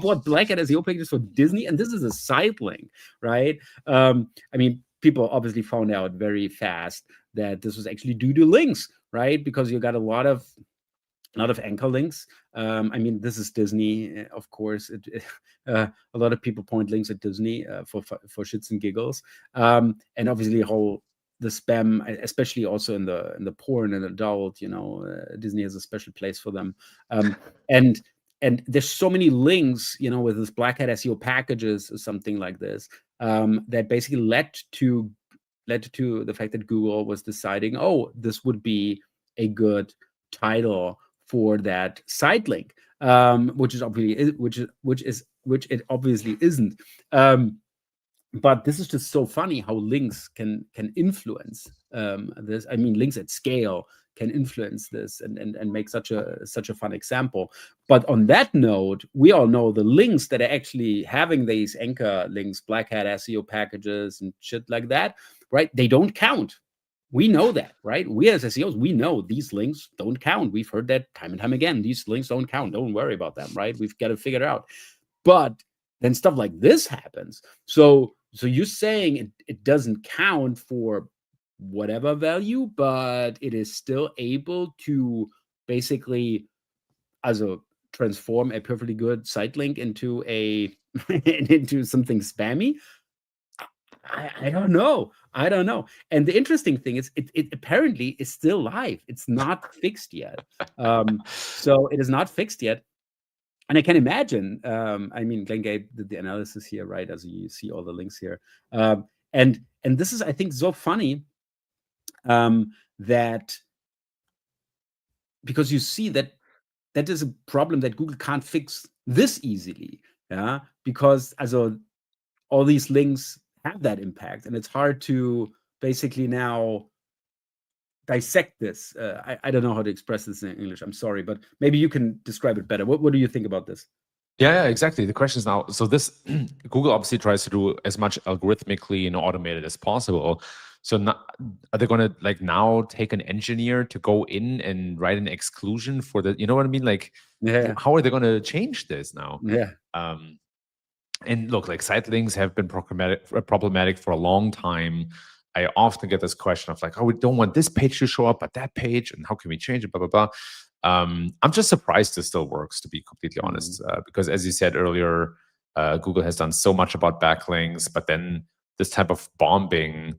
What, Black Hat SEO packages for Disney? And this is a side link, right? I mean, people obviously found out very fast that this was actually due to links, right? Because you got a lot of anchor links. I mean, this is Disney, of course. A lot of people point links at Disney for shits and giggles, and obviously the spam, especially also in the porn and adult. Disney has a special place for them, and there's so many links, with this Black Hat SEO packages or something like this, that basically led to the fact that Google was deciding, oh, this would be a good title for that site link, which it obviously isn't. But this is just so funny how links can influence this. I mean, links at scale can influence this and make such a fun example. But on that note, we all know the links that are actually having these anchor links, Black Hat SEO packages and shit like that, right? They don't count. We know that, right? We as SEOs, we know these links don't count. We've heard that time and time again. These links don't count. Don't worry about them, right? We've got to figure it out. But then stuff like this happens. So you're saying it doesn't count for whatever value, but it is still able to basically transform a perfectly good site link into into something spammy. I don't know. And the interesting thing is, it apparently is still live. It's not fixed yet. So it is not fixed yet. And I can imagine, I mean, Glenn did the analysis here, right? As you see all the links here. And this is, I think, so funny, that because you see that is a problem that Google can't fix this easily. Yeah, because all these links have that impact, and it's hard to basically now dissect this. I don't know how to express this in English. I'm sorry, but maybe you can describe it better. What do you think about this? Yeah, exactly. The question is now, so this Google obviously tries to do as much algorithmically and automated as possible. So are they going to like now take an engineer to go in and write an exclusion for the, you know what I mean? Like, how are they going to change this now? Yeah. And look, like site links have been problematic for a long time. I often get this question of like, oh, we don't want this page to show up, but that page, and how can we change it? Blah blah blah. I'm just surprised this still works, to be completely honest, because as you said earlier, Google has done so much about backlinks, but then this type of bombing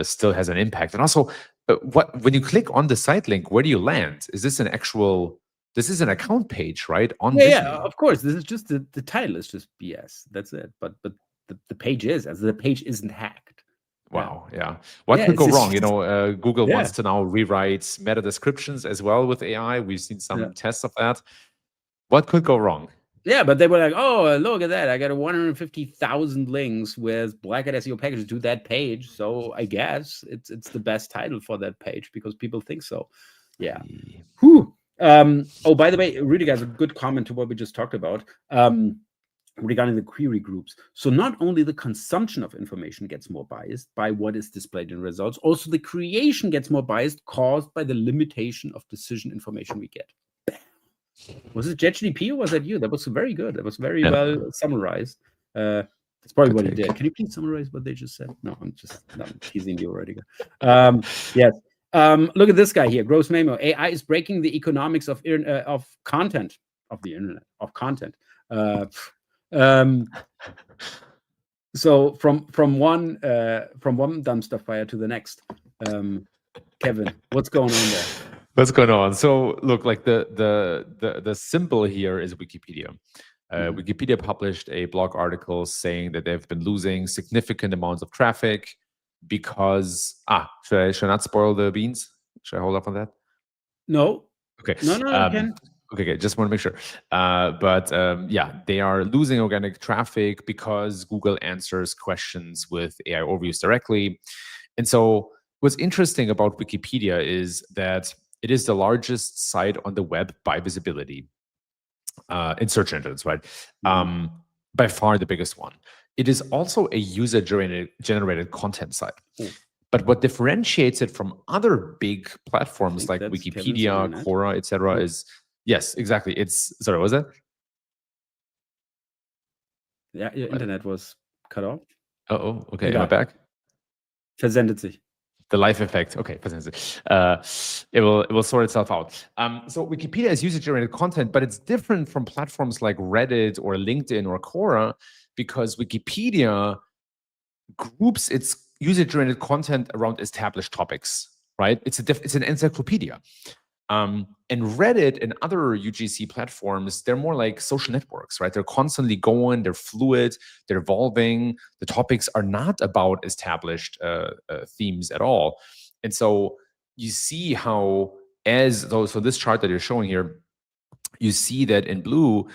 still has an impact. And also, when you click on the site link, where do you land? Is this an actual? This is an account page, right? On Disney. Yeah, of course. This is just the title is just BS. That's it. But the page isn't hacked. Wow. Yeah. What could go wrong? Google yeah. wants to now rewrite meta descriptions as well with AI. We've seen some tests of that. What could go wrong? Yeah, but they were like, oh, look at that. I got 150,000 links with Black Hat SEO packages to that page. So I guess it's the best title for that page because people think so. Yeah. Whew. Oh, by the way, really, guys, a good comment to what we just talked about. Regarding the query groups. So not only the consumption of information gets more biased by what is displayed in results, also the creation gets more biased caused by the limitation of decision information we get. Was it JetGDP or was that you? That was very good. That was very well summarized. That's probably what he did. Can you please summarize what they just said? No, I'm teasing you already. Yes. Look at this guy here, Gross Memo. AI is breaking the economics of content, of the internet, of content. So from one dumpster fire to the next. Kevin, what's going on there? What's going on? So look, like the symbol here is Wikipedia. Wikipedia published a blog article saying that they've been losing significant amounts of traffic because should I not spoil the beans? Should I hold up on that? No. Okay. No, I can. Okay, just want to make sure. Yeah, they are losing organic traffic because Google answers questions with AI overviews directly. And so what's interesting about Wikipedia is that it is the largest site on the web by visibility in search engines, right? By far the biggest one. It is also a user-generated content site. But what differentiates it from other big platforms like Wikipedia, Quora, etc., is yes, exactly. Sorry, what was that? Yeah, your internet was cut off. Oh, okay. Am I back? Versendet sich. The life effect. Okay, it will sort itself out. So Wikipedia is user-generated content, but it's different from platforms like Reddit or LinkedIn or Quora because Wikipedia groups its user-generated content around established topics, right? It's an encyclopedia. And Reddit and other UGC platforms, they're more like social networks, right? They're constantly going, they're fluid, they're evolving. The topics are not about established themes at all. And so you see how so this chart that you're showing here, you see that in blue,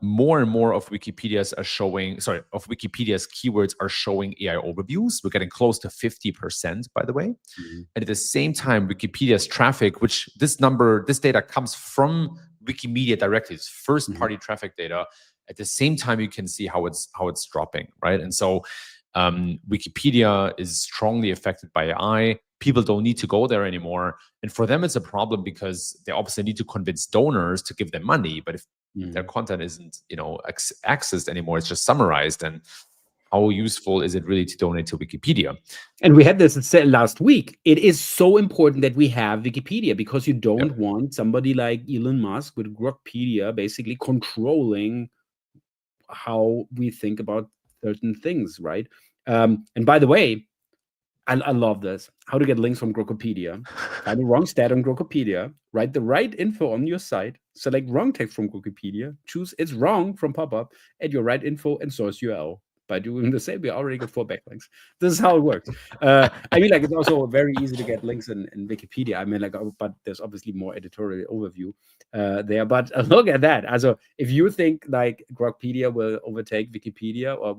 more and more of Wikipedia's keywords are showing AI overviews. We're getting close to 50%, by the way. And at the same time, Wikipedia's traffic, which this data comes from Wikimedia directly, it's first-party traffic data. At the same time, you can see how it's dropping, right? And so Wikipedia is strongly affected by AI. People don't need to go there anymore. And for them, it's a problem because they obviously need to convince donors to give them money. But if their content isn't, accessed anymore, it's just summarized. And how useful is it really to donate to Wikipedia? And we had this last week. It is so important that we have Wikipedia because you don't want somebody like Elon Musk with Grokpedia basically controlling how we think about certain things, right? And by the way, I love this. How to get links from Grokopedia. Find the wrong stat on Grokopedia. Write the right info on your site. Select wrong text from Grokopedia. Choose it's wrong from pop-up. Add your right info and source URL. By doing the same, we already got 4 backlinks. This is how it works. I mean, like, it's also very easy to get links in Wikipedia. I mean, like, but there's obviously more editorial overview there. But look at that. Also, if you think like Grokopedia will overtake Wikipedia or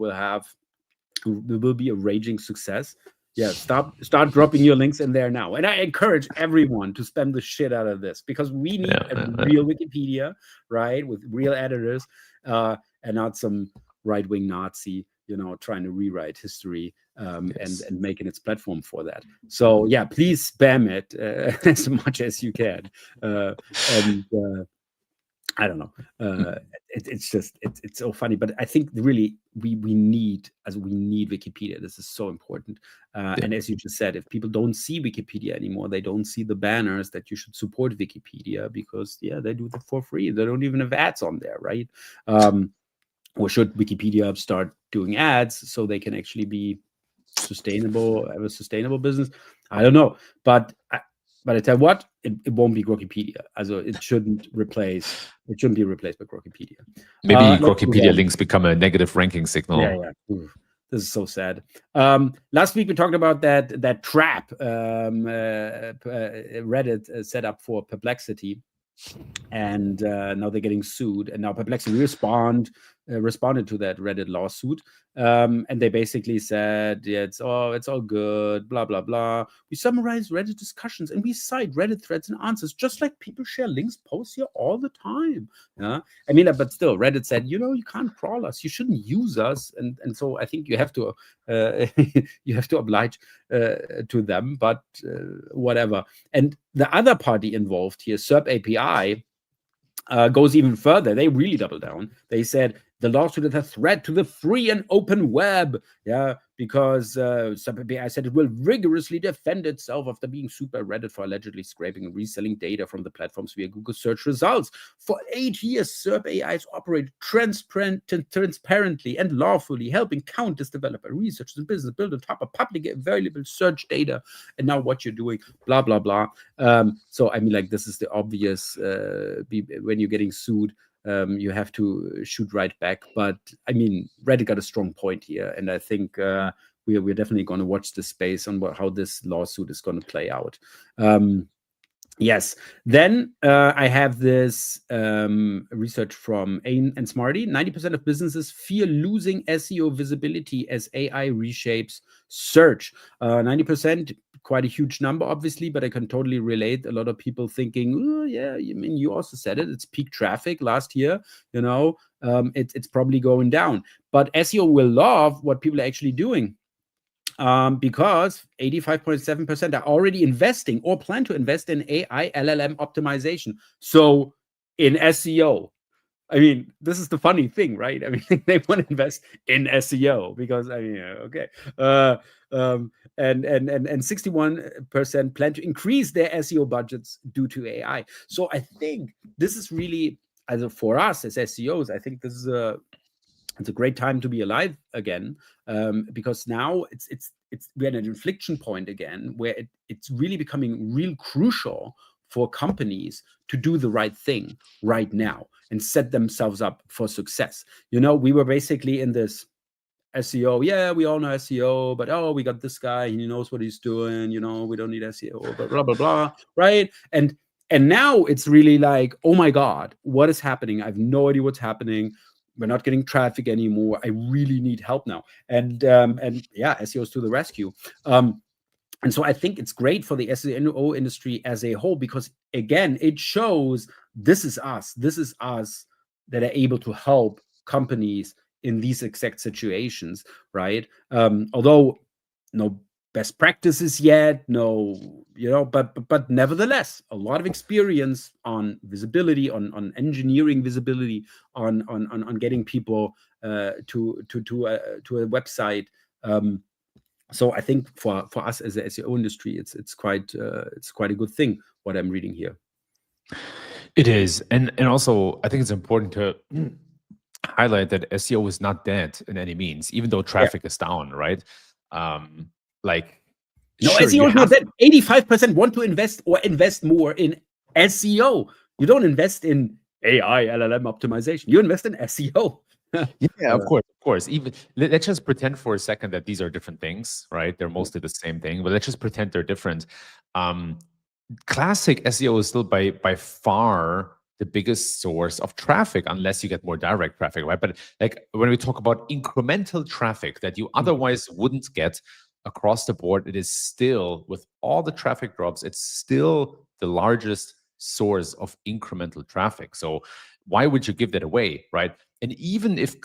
will be a raging success, yeah, start dropping your links in there now. And I encourage everyone to spam the shit out of this because we need a real Wikipedia, right, with real editors, and not some right-wing Nazi, trying to rewrite history and making its platform for that. So yeah, please spam it as much as you can. I don't know. It's so funny, but I think really we need Wikipedia. This is so important. And as you just said, if people don't see Wikipedia anymore, they don't see the banners that you should support Wikipedia because they do that for free. They don't even have ads on there, right? Or should Wikipedia start doing ads so they can actually be sustainable, have a sustainable business? I don't know, but I tell you what, it won't be Grokopedia. Also, it shouldn't be replaced by Grokopedia. Maybe Grokopedia links become a negative ranking signal. Yeah. This is so sad. Last week we talked about that trap Reddit set up for Perplexity, and now they're getting sued. And now Perplexity responded to that Reddit lawsuit, and they basically said, yeah, it's all good, blah blah blah. We summarize Reddit discussions and we cite Reddit threads and answers, just like people share links posts here all the time. Yeah, I mean, but still, Reddit said, you can't crawl us, you shouldn't use us, and so I think you have to you have to oblige to them, but whatever. And the other party involved here, SERP API, goes even further. They really double down. They said the lawsuit is a threat to the free and open web. Yeah, because SubAPI said it will rigorously defend itself after being sued by Reddit for allegedly scraping and reselling data from the platforms via Google search results. For 8 years, SERP has operated transparently and lawfully, helping countless developers, researchers, and business build on top of publicly available search data. And now what you're doing, blah, blah, blah. So, I mean, like, this is the obvious, when you're getting sued, you have to shoot right back. But I mean, Reddit got a strong point here, and I think we're definitely going to watch this space on how this lawsuit is going to play out. Yes. Then I have this research from Ain and Smarty. 90% of businesses fear losing SEO visibility as AI reshapes search. 90%. Quite a huge number, obviously, but I can totally relate. A lot of people thinking, oh, yeah, I mean, you also said it. It's peak traffic last year. It's probably going down. But SEO will love what people are actually doing, because 85.7% are already investing or plan to invest in AI LLM optimization. So in SEO, I mean, this is the funny thing, right? I mean, they want to invest in SEO because, I mean, okay. And 61% plan to increase their SEO budgets due to AI. So I think this is really, for us as SEOs, I think this is it's a great time to be alive again, because now we're at an inflection point again where it's really becoming real crucial for companies to do the right thing right now and set themselves up for success. We were basically in this SEO. Yeah, we all know SEO, but we got this guy, he knows what he's doing. We don't need SEO, but blah, blah, blah, right? And now it's really like, oh my God, what is happening? I have no idea what's happening. We're not getting traffic anymore. I really need help now. And yeah, SEOs to the rescue. And so I think it's great for the SEO industry as a whole, because again, it shows this is us that are able to help companies in these exact situations, right? Although no best practices yet, but nevertheless, a lot of experience on visibility, on engineering visibility, on getting people to a website. So I think for us as the SEO industry, it's quite a good thing what I'm reading here. It is, and also I think it's important to highlight that SEO is not dead in any means, even though traffic is down, right? SEO is not dead. 85% want to invest more in SEO. You don't invest in AI LLM optimization. You invest in SEO. Yeah, of course. Even let's just pretend for a second that these are different things, right? They're mostly the same thing, but let's just pretend they're different. Classic SEO is still by far the biggest source of traffic, unless you get more direct traffic, right? But like when we talk about incremental traffic that you otherwise wouldn't get across the board, it is still, with all the traffic drops, it's still the largest source of incremental traffic. So why would you give that away, right? And even if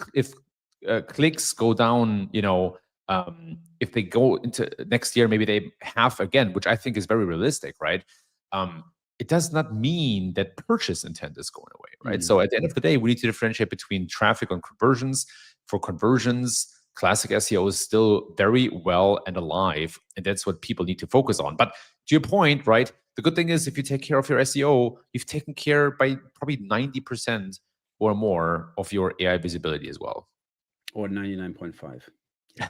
clicks go down, if they go into next year, maybe they have again, which I think is very realistic, right? It does not mean that purchase intent is going away, right? So at the end of the day, we need to differentiate between traffic and conversions. For conversions, classic SEO is still very well and alive, and that's what people need to focus on. But to your point, right? The good thing is if you take care of your SEO, you've taken care by probably 90% or more of your AI visibility as well. Or 99.5. Yeah.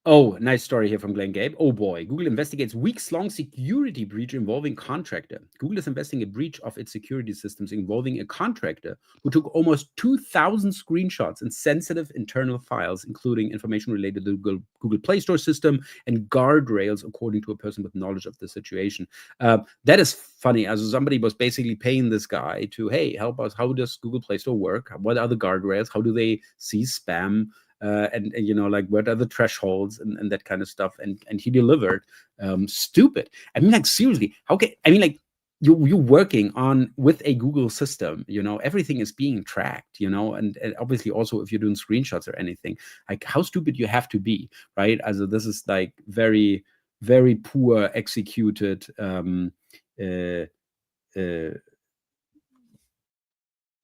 Oh, nice story here from Glenn Gabe. Oh boy, Google investigates weeks-long security breach involving contractor. Google is investigating a breach of its security systems involving a contractor who took almost 2,000 screenshots and sensitive internal files, including information related to the Google Play Store system and guardrails, according to a person with knowledge of the situation. That is funny. As somebody was basically paying this guy to, hey, help us. How does Google Play Store work? What are the guardrails? How do they see spam? And you know, like, what are the thresholds and that kind of stuff, and he delivered. Stupid. I mean, like, seriously, how can, I mean, like, you're working on with a Google system, you know, everything is being tracked, you know, and obviously also if you're doing screenshots or anything, like, how stupid you have to be, right? Also, this is like very, very poor executed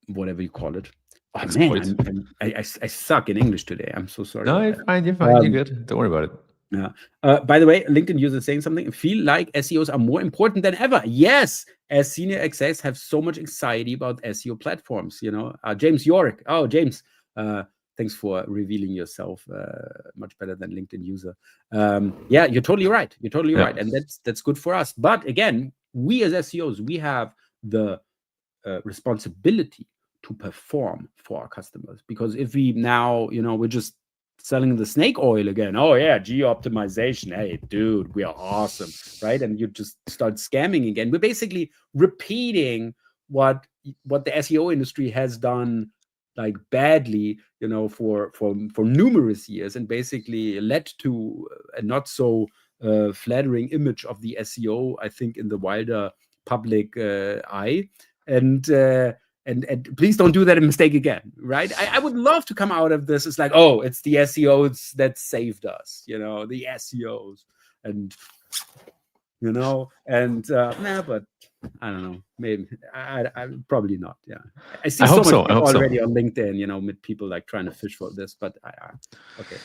whatever you call it. Oh, man, I suck in English today. I'm so sorry. No, you're fine. You're fine. You're good. Don't worry about it. Yeah. By the way, LinkedIn user saying something. Feel like SEOs are more important than ever. Yes, as senior execs have so much anxiety about SEO platforms. You know, James York. Oh, James. Thanks for revealing yourself much better than LinkedIn user. Yeah, you're totally right. You're totally right, and that's good for us. But again, we as SEOs, we have the responsibility to perform for our customers, because if we now, you know, we're just selling the snake oil again. Oh yeah, geo optimization. Hey, dude, we are awesome, right? And you just start scamming again. We're basically repeating what the SEO industry has done, like, badly, you know, for numerous years, and basically led to a not so flattering image of the SEO, I think, in the wider public eye. And please don't do that mistake again, right? I would love to come out of this. It's like, oh, it's the SEOs that saved us, you know, the SEOs, and you know, and nah, but I don't know, maybe I probably not. Yeah, I see so much already on LinkedIn, you know, with people like trying to fish for this, but okay.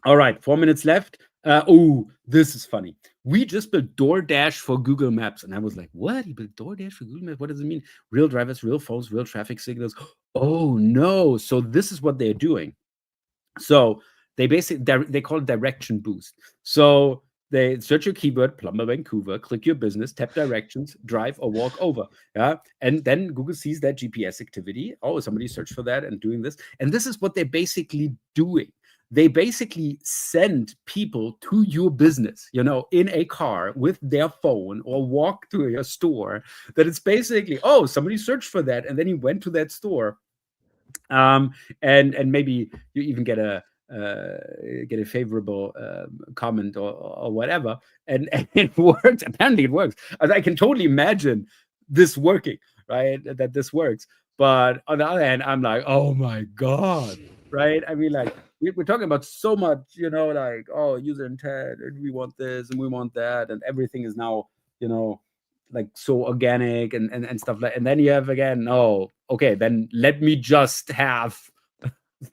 All right, 4 minutes left. Oh, this is funny. We just built DoorDash for Google Maps. And I was like, what? You built DoorDash for Google Maps? What does it mean? Real drivers, real phones, real traffic signals. Oh, no. So this is what they're doing. So they basically, they call it direction boost. So they search your keyword, plumber Vancouver, click your business, tap directions, drive or walk over. Yeah. And then Google sees that GPS activity. Oh, somebody searched for that and doing this. And this is what they're basically doing. They basically send people to your business, you know, in a car with their phone, or walk to your store. That it's basically, oh, somebody searched for that, and then he went to that store. And maybe you even get a favorable comment or whatever, and it works. Apparently, it works. I can totally imagine this working, right? That this works. But on the other hand, I'm like, oh my god, right? I mean, like, we're talking about so much, you know, like, oh, user intent, and we want this and we want that, and everything is now, you know, like, so organic and stuff like. And then you have, again, oh, okay, then let me just have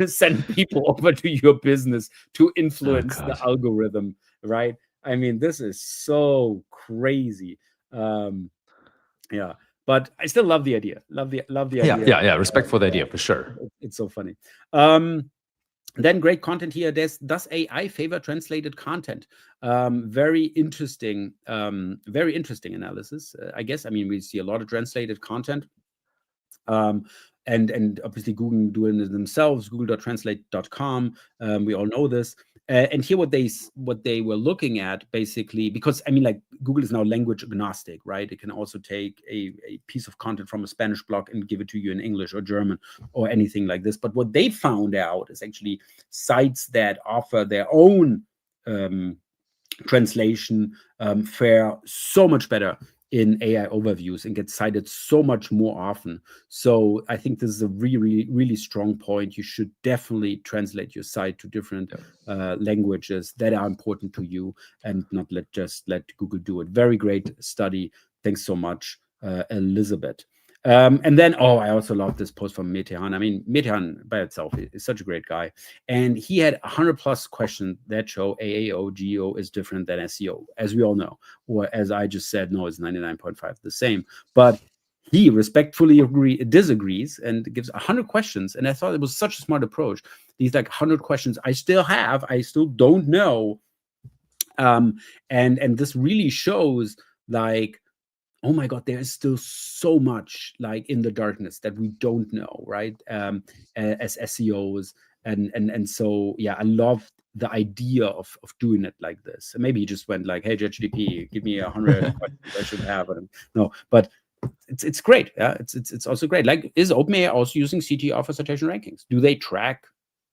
send people over to your business to influence the algorithm, right? I mean, this is so crazy. Yeah, but I still love the idea. Love the idea. Yeah. Respect for the idea, for sure. It's so funny. Then great content here. Does AI favor translated content? Very interesting analysis. I guess. I mean, we see a lot of translated content. And obviously Google doing it themselves, google.translate.com. We all know this. And here what they were looking at, basically, because I mean, like, Google is now language agnostic, right? It can also take a piece of content from a Spanish blog and give it to you in English or German or anything like this. But what they found out is actually sites that offer their own translation fare so much better in AI overviews and get cited so much more often. So I think this is a really, really strong point. You should definitely translate your site to different languages that are important to you, and not let Google do it. Very great study. Thanks so much, Elizabeth. And then, I also love this post from Metehan. I mean, Metehan by itself is such a great guy. And he had 100+ questions that show AAO, GEO is different than SEO, as we all know. Or as I just said, no, it's 99.5 the same. But he respectfully disagrees and gives 100 questions. And I thought it was such a smart approach. These like 100 questions I still don't know. And this really shows like, oh my God, there is still so much like in the darkness that we don't know, right? As SEOs. And so, yeah, I love the idea of doing it like this. And maybe he just went like, hey, ChatGPT, give me 100 questions I should have. No, but it's great. Yeah, it's also great. Like, is OpenAI also using CTR for citation rankings? Do they track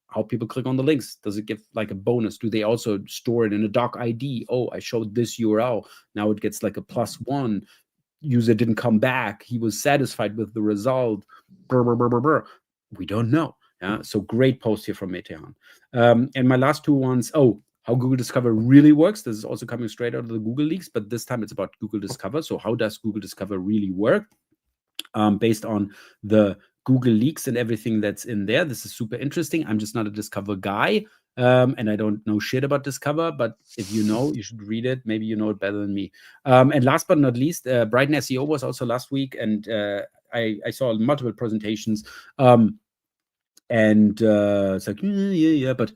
how people click on the links? Does it give like a bonus? Do they also store it in a doc ID? Oh, I showed this URL. Now it gets like a +1. User didn't come back. He was satisfied with the result. Brr, brr, brr, brr, brr. We don't know. Yeah. So great post here from Metehan. And my last two ones. Oh, how Google Discover really works. This is also coming straight out of the Google leaks, but this time it's about Google Discover. So how does Google Discover really work? Based on the Google leaks and everything that's in there. This is super interesting. I'm just not a Discover guy, and I don't know shit about Discover, but if you know, you should read it. Maybe you know it better than me. And last but not least, Brighton SEO was also last week, and I saw multiple presentations. And it's like, yeah, but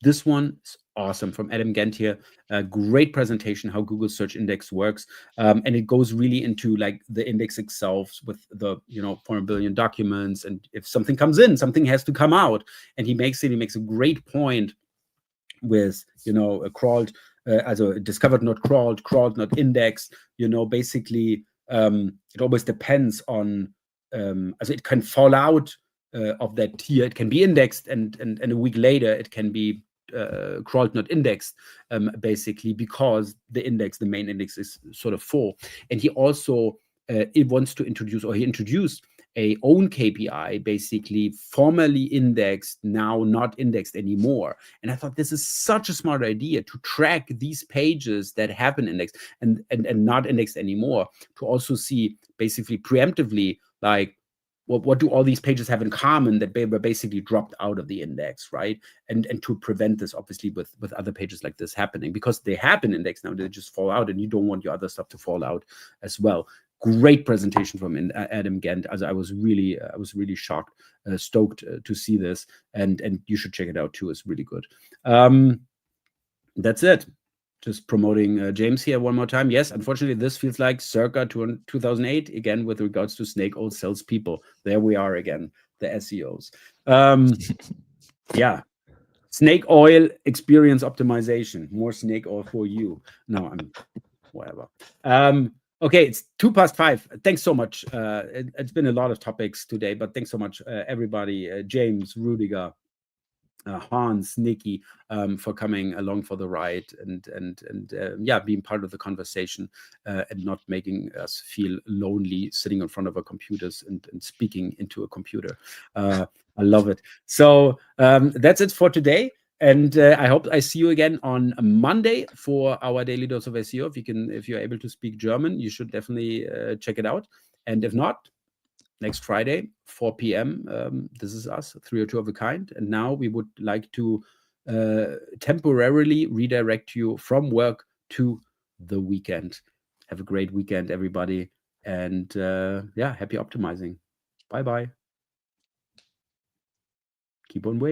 this one is awesome from Adam Gent here. A great presentation how Google Search Index works, and it goes really into like the index itself with the 4 billion documents, and if something comes in, something has to come out, and he makes a great point with a crawled, also discovered not crawled, crawled not indexed. Basically, it always depends on, also it can fall out of that tier. It can be indexed, and a week later it can be crawled not indexed, basically because the main index is sort of full. And he also he introduced a own KPI, basically formerly indexed, now not indexed anymore. And I thought this is such a smart idea to track these pages that have been indexed and not indexed anymore, to also see basically preemptively like, what do all these pages have in common that they were basically dropped out of the index, right? And to prevent this, obviously, with other pages like this happening, because they have been indexed now, they just fall out, and you don't want your other stuff to fall out as well. Great presentation from Adam Gent. As I was really shocked, stoked to see this, and you should check it out too. It's really good. That's it. Just promoting James here one more time. Yes, unfortunately, this feels like circa 2008 again with regards to snake oil salespeople. There we are again, the SEOs. Yeah, snake oil experience optimization. More snake oil for you. No, I'm whatever. Okay, it's 5:02. Thanks so much. It's been a lot of topics today, but thanks so much, everybody. James, Rudiger, Hans, Nikki, for coming along for the ride and yeah, being part of the conversation and not making us feel lonely sitting in front of our computers and speaking into a computer. I love it. So that's it for today. And I hope I see you again on Monday for our daily dose of SEO. If you're able to speak German, you should definitely check it out. And if not, next Friday, 4 p.m. This is us, 302 of a kind. And now we would like to temporarily redirect you from work to the weekend. Have a great weekend, everybody. And yeah, happy optimizing. Bye-bye. Keep on waving.